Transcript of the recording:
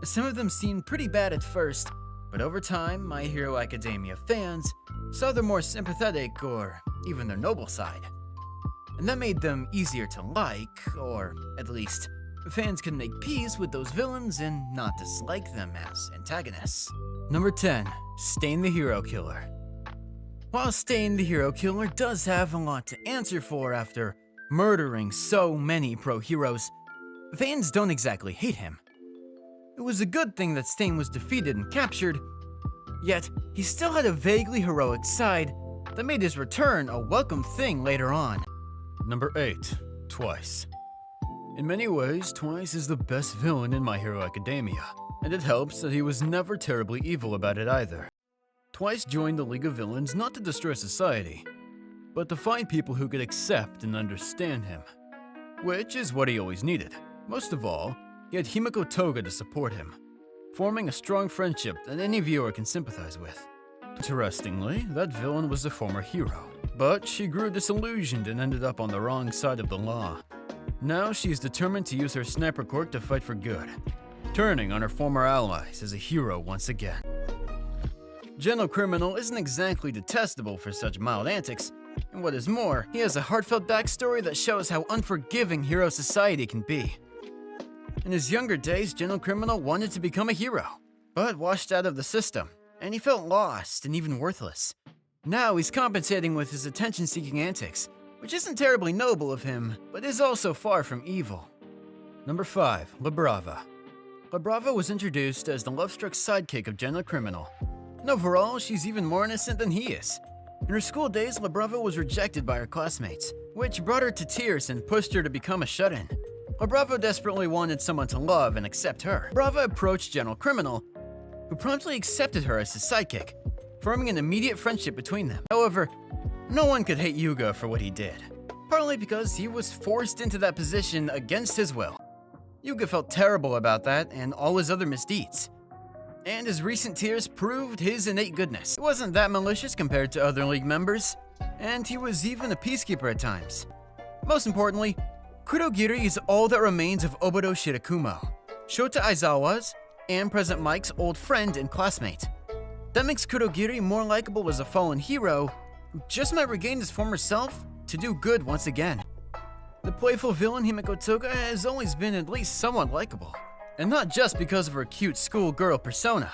Some of them seemed pretty bad at first, but over time, My Hero Academia fans saw their more sympathetic or even their noble side. And that made them easier to like, or at least, fans could make peace with those villains and not dislike them as antagonists. Number 10. Stain the Hero Killer. While Stain the Hero Killer does have a lot to answer for after murdering so many pro-heroes, fans don't exactly hate him. It was a good thing that Stain was defeated and captured, yet he still had a vaguely heroic side that made his return a welcome thing later on. Number 8. Twice. In many ways, Twice is the best villain in My Hero Academia, and it helps that he was never terribly evil about it either. Twice joined the League of Villains not to destroy society, but to find people who could accept and understand him, which is what he always needed. Most of all, he had Himiko Toga to support him, forming a strong friendship that any viewer can sympathize with. Interestingly, that villain was a former hero, but she grew disillusioned and ended up on the wrong side of the law. Now she is determined to use her sniper quirk to fight for good, turning on her former allies as a hero once again. General Criminal isn't exactly detestable for such mild antics, and what is more, he has a heartfelt backstory that shows how unforgiving hero society can be. In his younger days, General Criminal wanted to become a hero, but washed out of the system, and he felt lost and even worthless. Now he's compensating with his attention-seeking antics, which isn't terribly noble of him, but is also far from evil. Number 5. La Brava. La Brava was introduced as the love-struck sidekick of General Criminal, and overall, she's even more innocent than he is. In her school days, La Brava was rejected by her classmates, which brought her to tears and pushed her to become a shut-in. La Brava desperately wanted someone to love and accept her. Brava approached General Criminal, who promptly accepted her as his sidekick, forming an immediate friendship between them. However, no one could hate Yuga for what he did, partly because he was forced into that position against his will. Yuga felt terrible about that and all his other misdeeds, and his recent tears proved his innate goodness. He wasn't that malicious compared to other League members, and he was even a peacekeeper at times. Most importantly, Kurogiri is all that remains of Obado Shirakumo, Shota Aizawa's and President Mike's old friend and classmate. That makes Kurogiri more likable as a fallen hero who just might regain his former self to do good once again. The playful villain Himiko Toga has always been at least somewhat likable, and not just because of her cute schoolgirl persona.